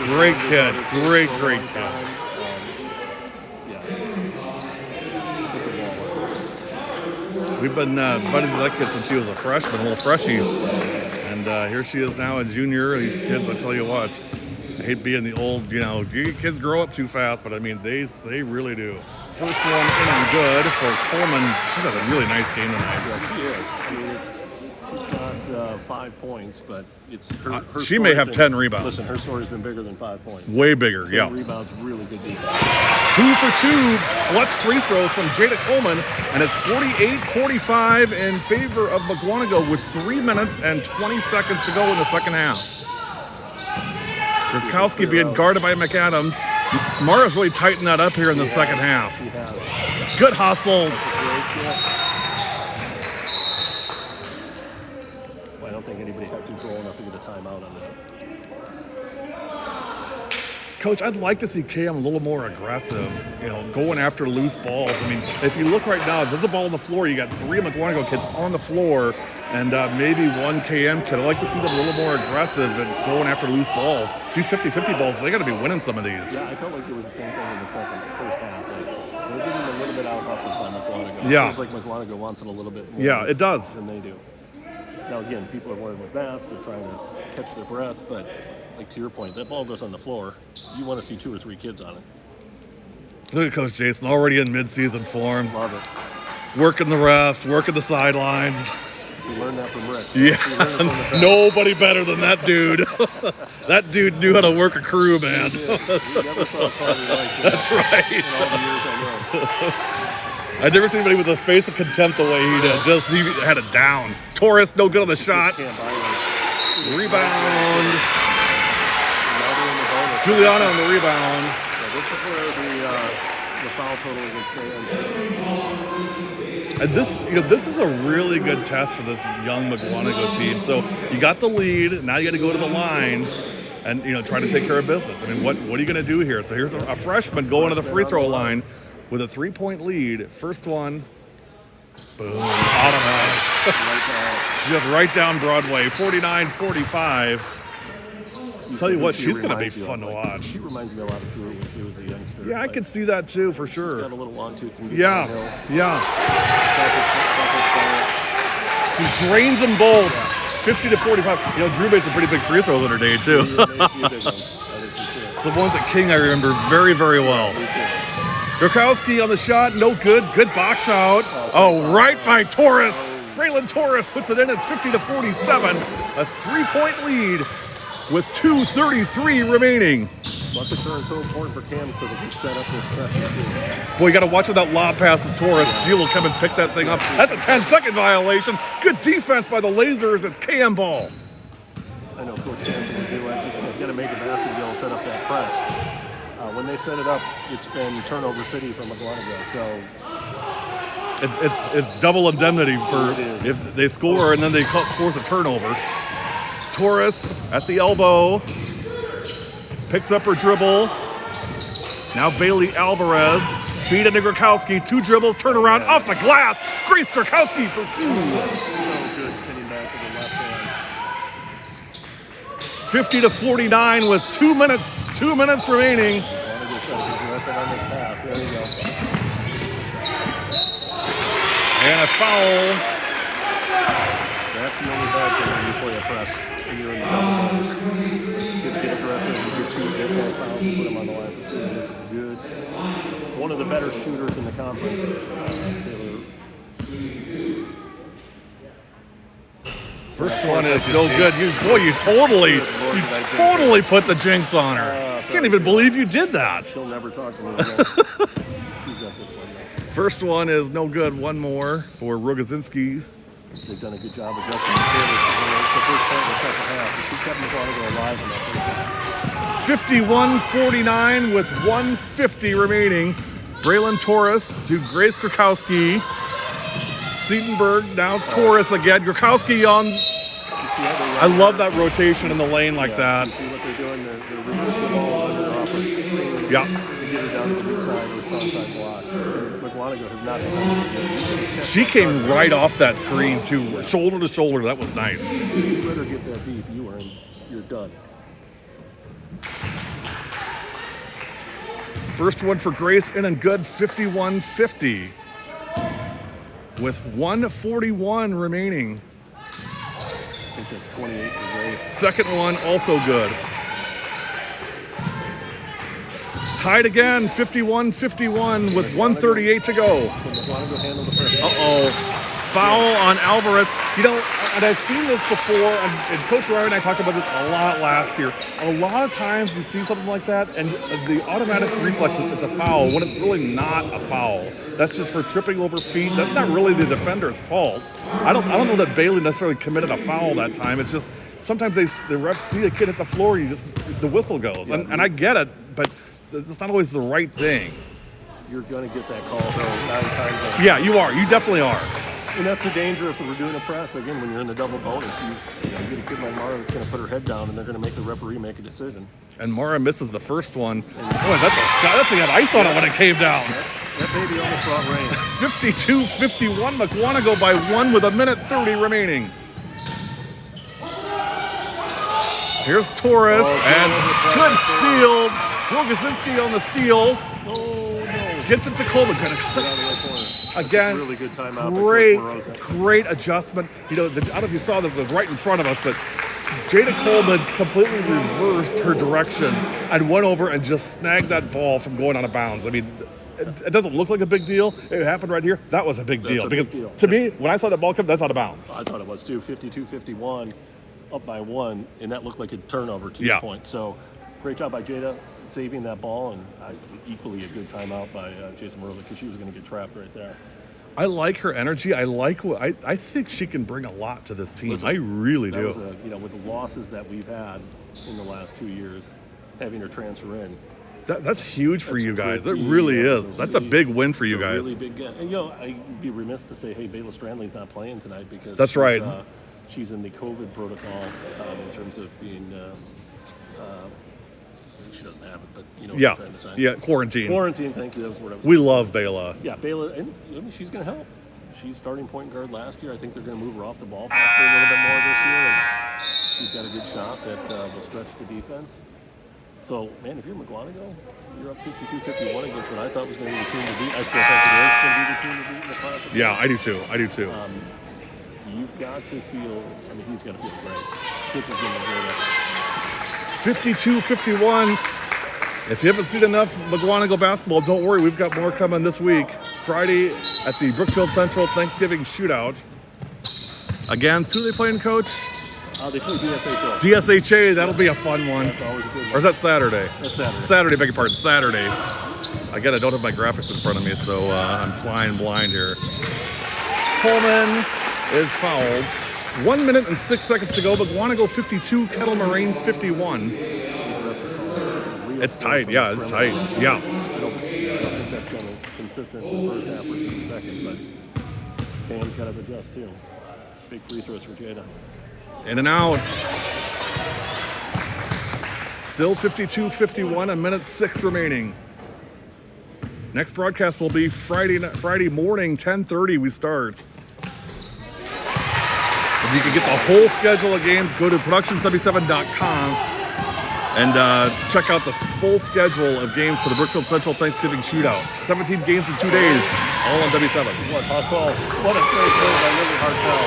Great kid. Great kid. Just a baller. We've been buddies with that kid since she was a freshman, a little freshie. And here she is now a junior. These kids, I tell you what, I hate being the old, kids grow up too fast, but I mean, they really do. First one in and good for Coleman. She's had a really nice game tonight. Yeah, she is. I mean, she's got 5 points, but it's her she may have 10 rebounds. Listen, her story's been bigger than 5 points. Way bigger, 10 yeah. rebounds, really good defense. 2 for 2, clutch free throws from Jada Coleman, and it's 48-45 in favor of Mukwonago with 3 minutes and 20 seconds to go in the second half. Gurkowski being guarded by McAdams. Mara's really tightened that up here in the second half. She has. Good hustle. I don't think anybody had control enough to get a timeout on that. Coach, I'd like to see KM a little more aggressive, going after loose balls. I mean, if you look right now, there's a ball on the floor. You got 3 Mukwonago kids on the floor and maybe 1 KM kid. I'd like to see them a little more aggressive and going after loose balls. These 50-50 balls, they got to be winning some of these. Yeah, I felt like it was the same thing in the first half. Like, they're getting a little bit out-hustled by Mukwonago. Yeah. It feels like Mukwonago wants it a little bit more. Yeah, it does. Than they do. Now, again, people are wearing with masks. They're trying to catch their breath, but like to your point, that ball goes on the floor. You want to see 2 or 3 kids on it. Look at Coach Jason, already in mid-season form. Love it. Working the refs, working the sidelines. You learned that from Rick. Yeah, nobody better than that dude. That dude knew how to work a crew, man. We never saw a party like that. That's right. In all the years I know. I've never seen anybody with a face of contempt the way he did. Just he had it down. Torres, no good on the shot. Rebound. Juliana on the rebound. Yeah, this is where the foul total against KM. And this is a really good test for this young Mukwonago team. So you got the lead. Now you got to go to the line and try to take care of business. I mean, what are you going to do here? So here's a freshman going to the free throw line with a 3-point lead. First one, boom, automatic. Just right down Broadway, 49-45. Tell you what, she's going to be fun to watch. She reminds me a lot of Drew when she was a youngster. Yeah, I could see that too, for sure. She's got a little 1-2. Yeah. She drains them both. 50-45. Drew made some pretty big free throws in her day too. The ones at King I remember very, very well. Grokowski on the shot, no good. Good box out. Oh, right by Torres. Braylon Torres puts it in. It's 50-47. A 3-point lead with 2:33 remaining. Bucket turn so important for Cam so they can set up this pressure too. Boy, you got to watch that lob pass of Torres. She will come and pick that thing up. That's a 10-second violation. Good defense by the Lasers. It's KM ball. I know Coach Jansen would do like this. You got to make a basket to be able to set up that press. When they set it up, it's been turnover city from Mukwonago. So it's double indemnity for if they score and then they force a turnover. Torres at the elbow, picks up her dribble. Now Bailey Alvarez, feed into Grokowski, 2 dribbles, turn around, off the glass. Grace Grokowski for 2. So good spinning back to the left hand. 50-49 with 2 minutes remaining. There you go. And a foul. That's the only bad thing when you play a press and you're in the double bonus. Kids get aggressive, you get 2 big fouls, and put them on the line for 2. And this is good. One of the better shooters in the conference, Taylor. First one is no good. You totally put the jinx on her. I can't even believe you did that. She'll never talk to me again. She's got this one though. First one is no good. One more for Rogozinski. They've done a good job adjusting the Taylor. It's the first point in the second half. She kept Mukwonago alive in that first half. 51-49 with 1:50 remaining. Braylon Torres to Grace Grokowski. Seatonberg, now Torres again. Grokowski on. I love that rotation in the lane like that. You see what they're doing? They're reversing the ball under off the screen to get her down to the weak side or strong side block. Mukwonago has not defended it yet. She came right off that screen too, shoulder to shoulder. That was nice. If you let her get that deep, you're done. First one for Grace in and good, 51-50. With 1:41 remaining. I think that's 28 for Grace. Second one also good. Tied again, 51-51 with 1:38 to go. Can Mukwonago handle the pressure? Uh-oh. Foul on Alvarez. And I've seen this before, and Coach Ryan and I talked about this a lot last year. A lot of times you see something like that, and the automatic reflex is it's a foul, when it's really not a foul. That's just her tripping over feet. That's not really the defender's fault. I don't know that Bailey necessarily committed a foul that time. It's just sometimes the refs see a kid hit the floor, the whistle goes. And I get it, but it's not always the right thing. You're going to get that call, though, 9 times. Yeah, you are. You definitely are. And that's the danger if we're doing a press. Again, when you're in the double bonus, you get a kid like Mara that's going to put her head down, and they're going to make the referee make a decision. And Mara misses the first one. Boy, that thing had ice on it when it came down. That baby almost brought rain. 52-51, Mukwonago by 1 with 1:30 remaining. Here's Torres, and good steal. Rogozinski on the steal. Oh, no. Gets it to Coleman. Again, really good timeout. Great adjustment. I don't know if you saw this, it was right in front of us, but Jada Coleman completely reversed her direction and went over and just snagged that ball from going out of bounds. I mean, it doesn't look like a big deal. It happened right here. That was a big deal. To me, when I saw that ball come, that's out of bounds. I thought it was too. 52-51, up by 1, and that looked like a turnover to your point. So great job by Jada saving that ball, and equally a good timeout by Jason Merle because she was going to get trapped right there. I like her energy. I think she can bring a lot to this team. I really do. With the losses that we've had in the last 2 years, having her transfer in. That's huge for you guys. It really is. That's a big win for you guys. Really big. And I'd be remiss to say, hey, Bayla Strandley's not playing tonight because that's right. She's in the COVID protocol in terms of being. She doesn't have it, but you know what I'm trying to say. Yeah, quarantine. Quarantine, thank you. That was what I was. We love Bayla. Yeah, Bayla, and she's going to help. She's starting point guard last year. I think they're going to move her off the ball possibly a little bit more this year. And she's got a good shot that will stretch the defense. So, man, if you're Mukwonago, you're up 52-51 against what I thought was going to be the team to beat. I still think it is going to be the team to beat in the classic. Yeah, I do too. You've got to feel, he's got to feel great. Kids are getting great effort. 52-51. If you haven't seen enough Mukwonago basketball, don't worry. We've got more coming this week. Friday at the Brookfield Central Thanksgiving Shootout. Against, who are they playing, Coach? They play DSHA. DSHA, that'll be a fun one. That's always a good one. Or is that Saturday? That's Saturday. Saturday, beg your pardon, Saturday. Again, I don't have my graphics in front of me, so I'm flying blind here. Coleman is fouled. 1 minute and 6 seconds to go. Mukwonago 52, Kettle Moraine 51. It's tight, yeah, it's tight, yeah. I don't think that's going to be consistent in the first half versus the second, but Cam's got to adjust too. Big free throws for Jada. In and out. Still 52-51, a minute 6 remaining. Next broadcast will be Friday morning, 10:30 we start. If you can get the whole schedule of games, go to productions77.com and check out the full schedule of games for the Brookfield Central Thanksgiving Shootout. 17 games in 2 days, all on W7. What hustle. What a great play by Lily Hartel.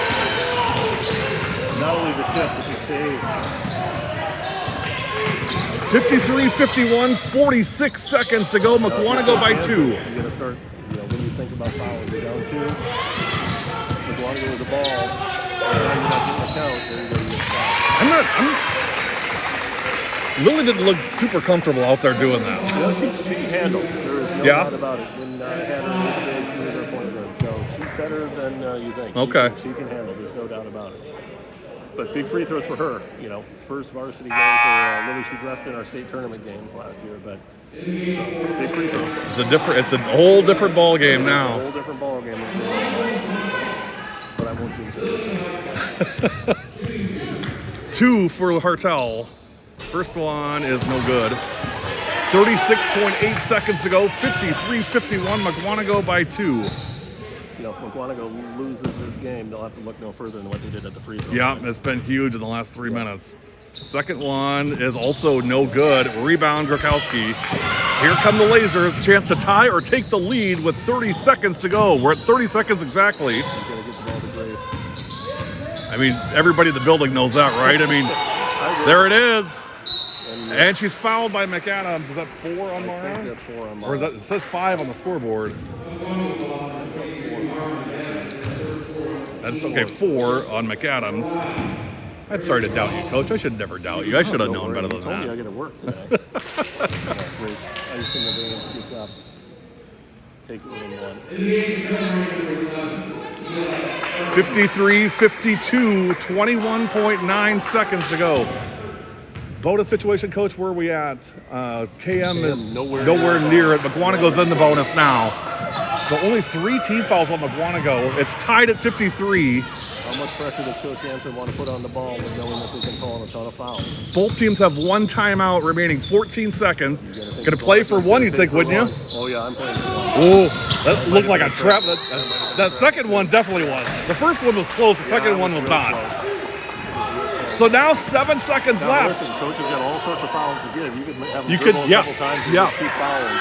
Not only the tip, but the save. 53-51, 46 seconds to go. Mukwonago by 2. You got to start, when you think about fouling, you're down 2. Mukwonago with the ball. You're not getting a count. There you go. Lily didn't look super comfortable out there doing that. She can handle. There is no doubt about it. When I had her in the grade, she was her point guard. So she's better than you think. Okay. She can handle. There's no doubt about it. But big free throws for her. First varsity game for Lily. She dressed in our state tournament games last year. But big free throws. It's a whole different ball game now. It's a whole different ball game. But I won't jinx it this time. 2 for Hartel. First one is no good. 36.8 seconds to go. 53-51. Mukwonago by 2. If Mukwonago loses this game, they'll have to look no further than what they did at the free throw. Yeah, it's been huge in the last 3 minutes. Second one is also no good. Rebound, Grokowski. Here come the Lasers. Chance to tie or take the lead with 30 seconds to go. We're at 30 seconds exactly. You've got to get the ball to Grace. Everybody in the building knows that, right? There it is. And she's fouled by McAdams. Is that 4 on Mara? I think that's 4 on Mara. Or is that, it says 5 on the scoreboard. That's okay, 4 on McAdams. I'm sorry to doubt you, Coach. I should never doubt you. I should have known better than that. You told me I got to work today. Grace, ice in the veins, gets up. Take it in 1. 53-52, 21.9 seconds to go. Bonus situation, Coach, where are we at? KM is nowhere near it. Mukwonago's in the bonus now. So only 3 team fouls on Mukwonago. It's tied at 53. How much pressure does Coach Hansen want to put on the ball with knowing that they can call on a ton of fouls? Both teams have 1 timeout remaining, 14 seconds. Gonna play for 1, you think, wouldn't you? Oh, yeah, I'm playing for 1. Oh, that looked like a trap. That second one definitely was. The first one was close, the second one was not. Close. So now 7 seconds left. Listen, Coach has got all sorts of fouls to give. You could have him dribble a couple times and just keep fouling.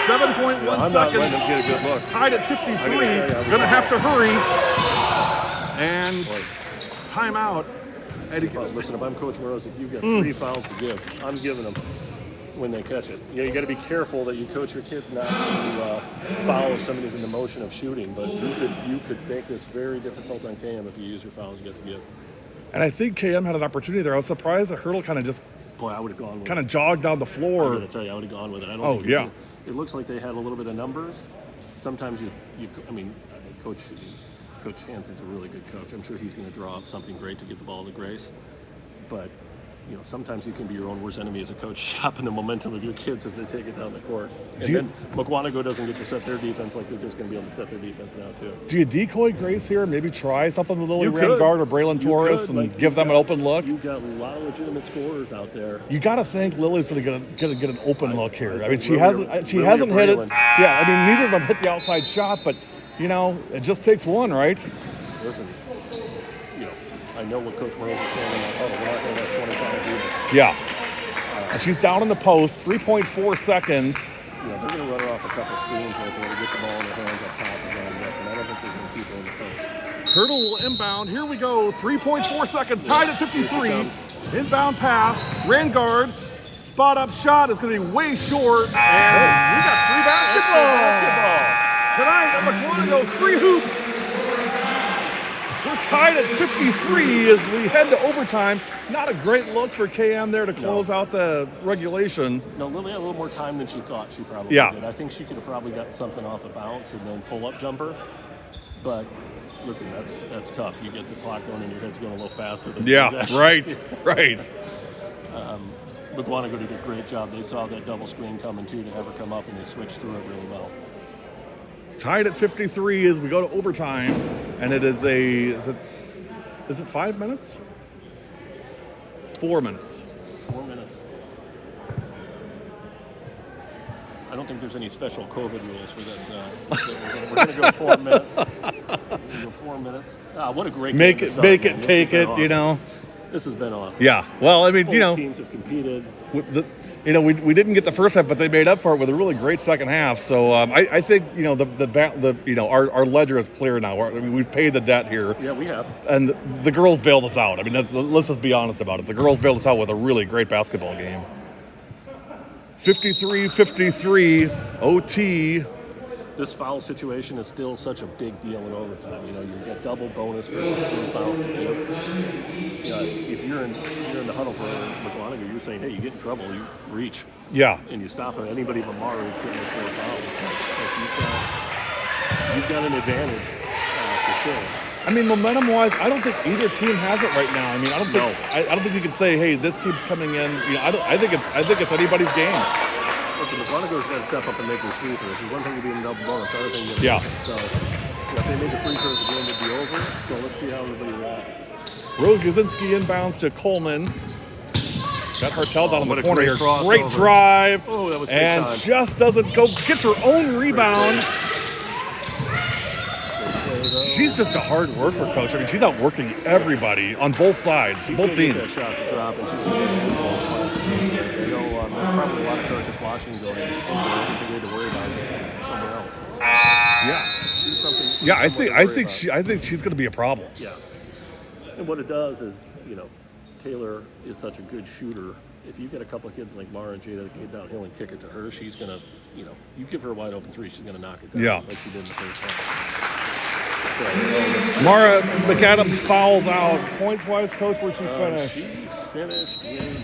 7.1 seconds. Get a good look. Tied at 53. Gonna have to hurry. And timeout. Listen, if I'm Coach Morozic, you've got 3 fouls to give. I'm giving them when they catch it. You got to be careful that you coach your kids not to foul if somebody's in the motion of shooting. But you could make this very difficult on KM if you use your fouls you get to give. And I think KM had an opportunity there. I was surprised that Hurdle kind of just Boy, I would have gone with kind of jogged down the I'm floor. going to tell you, I would have gone with it. I don't Oh, think yeah. It looks like they had a little bit of numbers. Sometimes Coach Hansen's a really good coach. I'm sure he's going to draw up something great to get the ball to Grace. But, sometimes you can be your own worst enemy as a coach, stopping the momentum of your kids as they take it down the court. And then Mukwonago doesn't get to set their defense like they're just going to be able to set their defense now, too. Do you decoy Grace here? Maybe try something with Lily You could. Rangard or Braylon You Torres could. and Like, give them an open look? You've got a lot of legitimate scorers out there. You got to think Lily's going to get an open look here. I mean, she Lily hasn't or hit it. Braylon. Yeah, I mean, neither of them hit the outside shot, but it just takes one, right? Listen, I know what Coach Moraine is saying in that huddle. We're not going to let 25 do this. Yeah. And she's down in the post, 3.4 seconds. They're going to run her off a couple screens right there to get the ball in their hands up top and on this, and I don't think they're going to keep her in the post. Hurdle will inbound. Here we go. 3.4 seconds. Tied at 53. Inbound pass. Rangard. Spot up shot is going to be way short. And we got free basketball. Tonight at Mukwonago, free hoops. We're tied at 53 as we head to overtime. Not a great look for KM there to close out the regulation. No, Lily had a little more time than she thought she probably did. I think she could have probably gotten something off the bounce and then pull-up jumper. But listen, that's tough. You get the clock going and your head's going a little faster than possession. right. Mukwonago did a great job. They saw that double screen coming too to have her come up, and they switched through it really well. Tied at 53 as we go to overtime, and it is is it 5 minutes? 4 minutes. 4 minutes. I don't think there's any special COVID rules for this. We're going to go 4 minutes. We're go 4 minutes. What a great game Make to it, start, make man. it, take it. Awesome. This has been awesome. Yeah. Well, I mean, Both teams have competed. We didn't get the first half, but they made up for it with a really great second half. So I think our ledger is clear now. We've paid the debt here. Yeah, we have. And the girls bailed us out. I mean, let's just be honest about it. The girls bailed us out with a really great basketball game. 53-53 OT. This foul situation is still such a big deal in overtime. You get double bonus versus 3 fouls to give. If you're in the huddle for Mukwonago, you're saying, hey, you get in trouble, you reach. Yeah. And you stop it. Anybody but Mara is sitting with 4 fouls. You've got an advantage for sure. I mean, momentum-wise, I don't think either team has it right now. I mean, I don't think you can say, hey, this team's coming in. I think it's anybody's game. Listen, Mukwonago's got to step up and make their free throws. One thing to be in double bonus, other thing to be So if they make the free throws, the game would be over. So let's see how everybody reacts. Rose Gazinski inbounds to Coleman. Got Hartel down in the corner here. Great drive. Oh, that was big and time. Just doesn't go. Gets her own rebound. She's just a hard worker, coach. I mean, she's out working everybody on both sides, both teams. That shot to drop, and she's going to get a class. There's probably a lot of coaches watching going, everything we need to worry about somewhere else. Yeah. She's something. Yeah, I think she's going to be a problem. Yeah. And what it does is, Taylor is such a good shooter. If you get a couple of kids like Mara and Jada that get downhill and kick it to her, she's going to, you give her a wide open three, she's going to knock it down like she did in the first half. Mara McAdams fouls out. Points-wise, coach, where'd she finish? She finished with,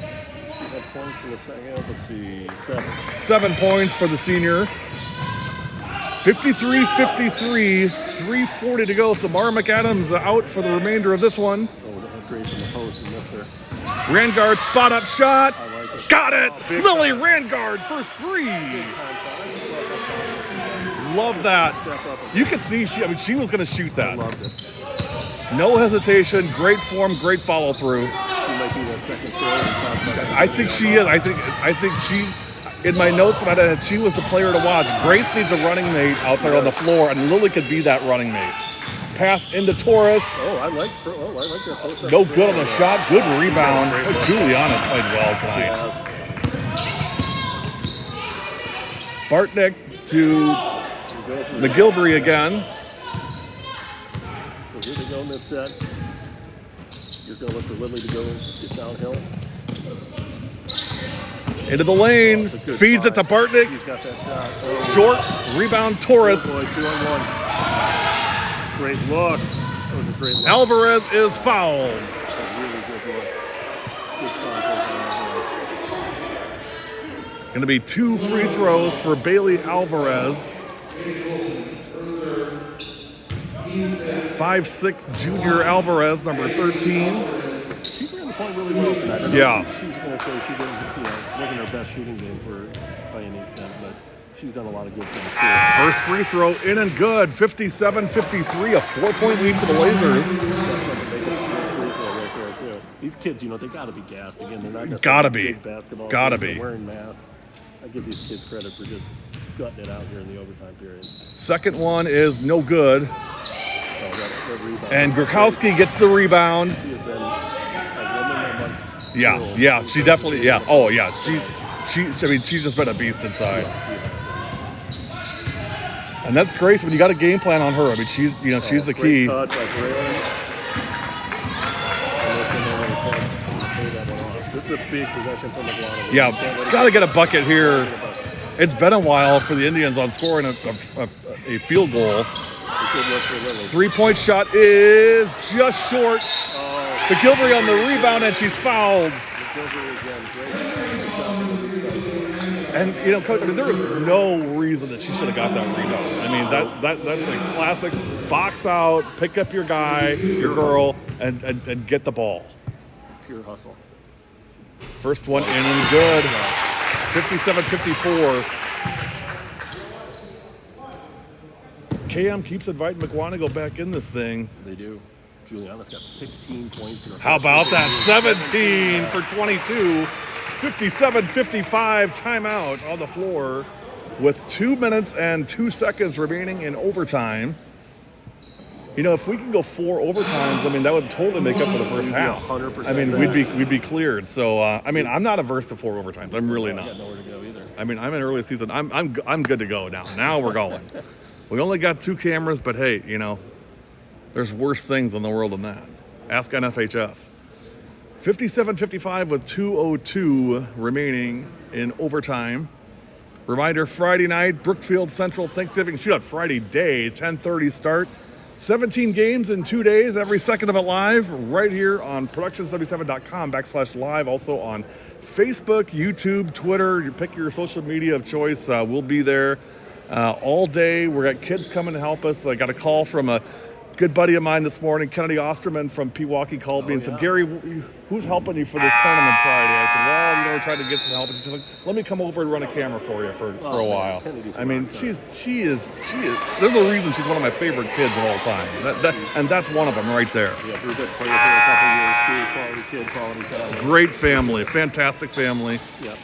she had points in the second, let's see, 7. 7 points for the senior. 53-53, 3:40 to go. So Mara McAdams out for the remainder of this one. Oh, that was great from the post and missed her. Rangard spot up shot. I like it. Got it. Oh, Lily time. Rangard for 3. Big time shot. Love that. Step up. You could see she was going to shoot I that. loved it. No hesitation. Great form. Great follow through. She might be that second scorer. I think she is. I think she. In my notes, she was the player to watch. Grace needs a running mate out there on the floor, and Lily could be that running mate. Pass into Torres. Oh, I like that post. No good on the shot. Good rebound. Juliana's played well tonight. Bartnick to McGilvery again. So here they go in this set. You're going to look for Lily to go get downhill. Into the lane. Feeds it to Bartnick. He's got that shot. Oh. Short. Rebound Torres. Boy, 2-on-1. Great look. That was a great look. Alvarez is fouled. That's a really good look. Good shot. Going to be 2 free throws for Bailey Alvarez. 5'6" junior Alvarez, number 13. She's ran the point really well tonight. I know Yeah. She's going to say she didn't, wasn't her best shooting game by any extent, but she's done a lot of good things too. First free throw in and good. 57-53, a 4-point lead for the Blazers. She's got something they can free throw right there too. These kids, they got to be gassed again. They're not necessarily Gotta be. big basketball. Gotta They're be. wearing masks. I give these kids credit for just gutting it out here in the overtime period. Second one is no good. That rebound. And Gurkowski gets the rebound. She has been a woman amongst Yeah, girls. yeah, she definitely, yeah. Oh, yeah, she's just been a beast inside. Yeah, she has. And that's great. So when you got a game plan on her, I mean, she's the Great key. touch by Braylon. This is a big possession from Mukwonago. Yeah, got to get a bucket here. It's been a while for the Indians on scoring a field goal. Good look for Lily. 3-point shot is just short. Oh, McGilvery on the rebound, and she's fouled. McGilvery again. Great job on the side. And Coach, I mean, there was no reason that she should have got that rebound. I mean, that's a classic box out, pick up your guy, your girl, and get the ball. Pure hustle. First one in and good. 57-54. KM keeps inviting Mukwonago back in this thing. They do. Juliana's got 16 points in her How first about game. that? 17 for 22. 57-55 timeout on the floor with 2 minutes and 2 seconds remaining in overtime. If we can go 4 overtimes, I mean, that would totally make up for the first half. 100% I mean, we'd be cleared. So, I'm not averse to 4 overtimes. I'm really I not. got nowhere to go either. I mean, I'm in early season. I'm good to go now. Now we're going. We only got 2 cameras, but hey, there's worse things in the world than that. Ask NFHS. 57-55 with 2:02 remaining in overtime. Reminder, Friday night, Brookfield Central Thanksgiving Shootout. Friday day, 10:30 start. 17 games in 2 days, every second of it live, right here on productionsw7.com/live. Also on Facebook, YouTube, Twitter. You pick your social media of choice. We'll be there all day. We got kids coming to help us. I got a call from a good buddy of mine this morning, Kennedy Osterman from Pewaukee, called me and said, Gary, who's helping you for this tournament Friday? I said, well, we're trying to get some help. And she's like, let me come over and run a camera for you for a while. Kennedy's I mean, rock she is, there's a reason she's one of my favorite kids of all time. And that's one of them right there. Yeah, Drew got to play with her a couple years too. Quality kid, quality family. Great family, fantastic family. Yep.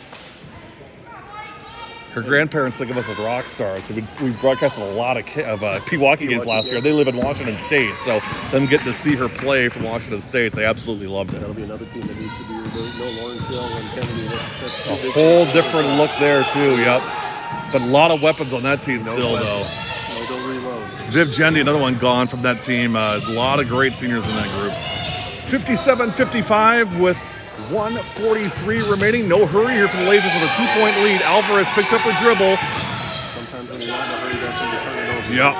Her grandparents think of us as rock stars. We broadcasted a lot of Pewaukee games last year. They live in Washington State, so them getting to see her play from Washington State, they absolutely loved it. That'll be another team that needs to be removed. No Lauren Shell and Kennedy. That's A too big. whole different look there too. Yep, but a lot of weapons on that team still question. though. No, don't reload. Viv Jendi, another one gone from that team. A lot of great seniors in that group. 57-55 with 1:43 remaining. No hurry here for the Blazers with a 2-point lead. Alvarez picks up her dribble. Sometimes when you're not in a hurry, that's when you turn it over. Yep.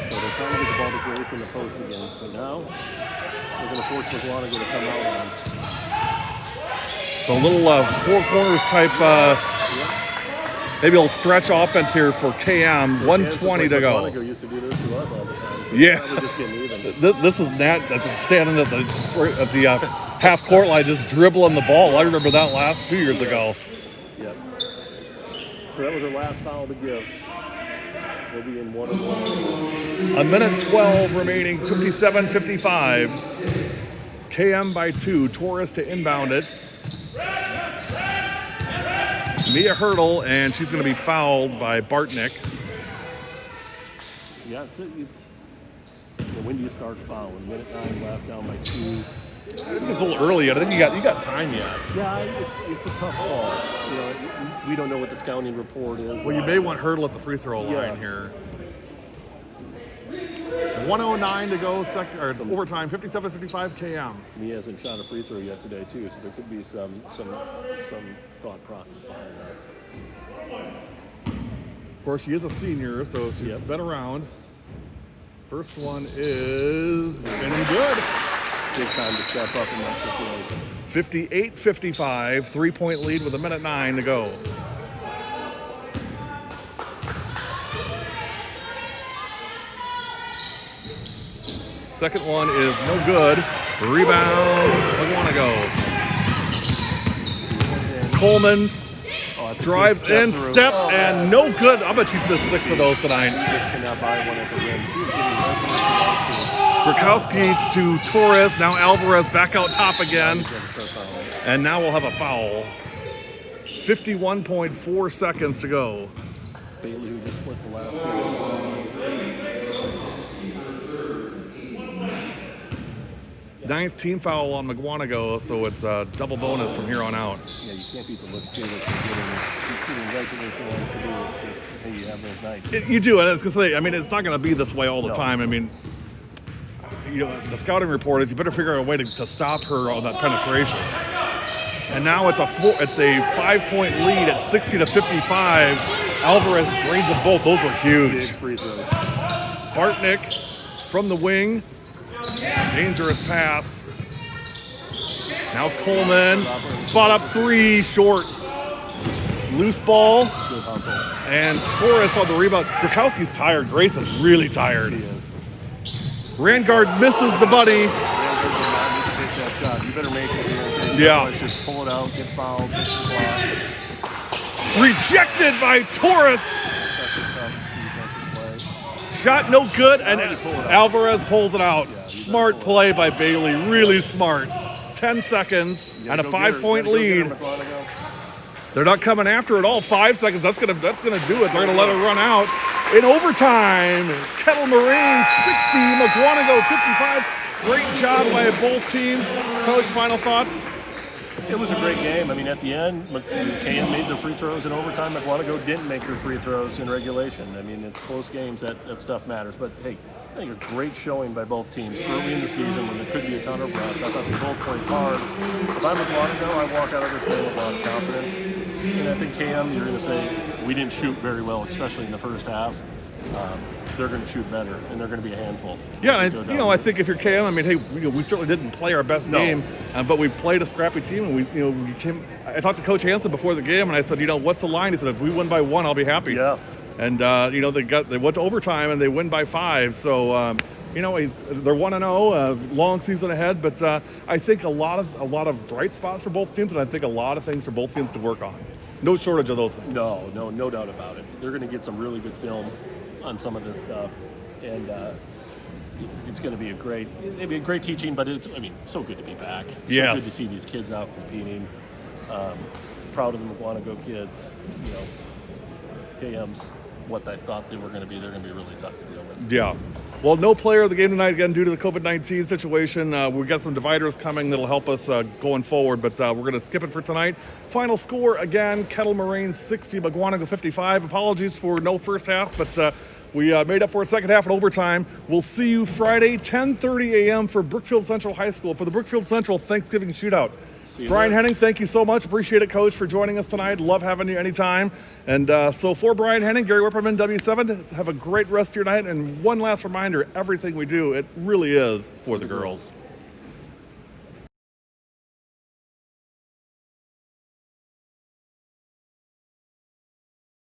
So they're trying to get the ball to Grace in the post again. But now they're going to force Mukwonago to come out on. So a little 4 corners type, maybe a little stretch offense here for KM. 1:20 to go. Mukwonago used to do this to us all the time. So Yeah. we're just getting even. This is Nat that's standing at the half court line just dribbling the ball. I remember that last 2 years ago. Yep. So that was our last foul to give. We'll be in 1-1. A minute 12 remaining, 57-55. KM by 2. Torres to inbound it. Mia Hurdle, and she's going to be fouled by Bartnick. Yeah, it's when do you start fouling? Minute 9 left, down by 2. I think it's a little early yet. I think you got time yet. Yeah, it's a tough call. We don't know what the scouting report is. Well, you may want Hurdle at the free throw line Yeah. here. 1:09 to go, overtime. 57-55 KM. Mia hasn't shot a free throw yet today too, so there could be some thought process behind that. Of course, she is a senior, so she's Yep. been around. First one is in and good. Big time to step up in that situation. 58-55, 3-point lead with a minute 9 to go. Second one is no good. Rebound, Mukwonago. Coleman drives in, step, and no good. I bet she's missed 6 of those tonight. She just cannot buy one at the rim. She was getting right Rakowski to Torres. Now Alvarez back out top again. And now we'll have a foul. 51.4 seconds to go. Bailey, who just split the last 2. Ninth team foul on Mukwonago, so it's a double bonus from here on out. Yeah, you can't beat the look for getting right to where she wants to do. It's just, hey, you have those nights. You do, and I was going to say, I mean, it's not going to be this way all the time. I mean, you know, the scouting report is you better figure out a way to stop her on that penetration. And now it's a 5-point lead at 60-55. Alvarez drains them both. Those were huge. Big free throws. Bartnick from the wing. Dangerous pass. Now Coleman. Spot up 3, short. Loose ball. Good hustle. And Torres on the rebound. Rakowski's tired. Grace is really tired. She is. Rangard misses the buddy. Rangard did not need to take that shot. You better make it here. Yeah. Just pull it out, get fouled, take the block. Rejected by Torres. Such a tough defensive play. Shot no good, and Pull it out. Alvarez pulls it out. Yeah, Smart play by Bailey, really smart. 10 seconds and a 5-point lead. They're not coming after it all. 5 seconds. That's gonna do it. They're gonna let it run out. In overtime, Kettle Moraine 60, Mukwonago 55. Great job by both teams. Coach, final thoughts? It was a great game. I mean, at the end, KM made their free throws in overtime. Mukwonago didn't make their free throws in regulation. I mean, in close games, that stuff matters. But hey, I think a great showing by both teams early in the season when there could be a ton of rust. I thought they both played hard. If I'm Mukwonago, I walk out of this game with a lot of confidence. And I think KM, you're going to say, we didn't shoot very well, especially in the first half. They're going to shoot better, and they're going to be a handful. Yeah, I think if you're KM, I mean, hey, we certainly didn't play our best game, but we played a scrappy team, and we came. I talked to Coach Hansen before the game, and I said, what's the line? He said, if we win by 1, I'll be happy. Yeah. And they went to overtime and they win by 5. So they're 1-0, long season ahead. But I think a lot of bright spots for both teams, and I think a lot of things for both teams to work on. No shortage of those things. No doubt about it. They're going to get some really good film on some of this stuff, and it's going to be a great teaching. But it's so good to be back. Yes. So good to see these kids out competing. Proud of the Mukwonago kids. KM's what I thought they were going to be. They're going to be really tough to deal with. Yeah. Well, no player of the game tonight again due to the COVID-19 situation. We've got some dividers coming that'll help us going forward, but we're going to skip it for tonight. Final score again: Kettle Moraine 60, Mukwonago 55. Apologies for no first half, but we made up for a second half in overtime. We'll see you Friday, 10:30 a.m. for Brookfield Central High School for the Brookfield Central Thanksgiving Shootout. Brian Henning, thank you so much. Appreciate it, Coach, for joining us tonight. Love having you anytime. And so for Brian Henning, Gary Whipperman, W7, have a great rest of your night. And one last reminder, everything we do, it really is for the girls.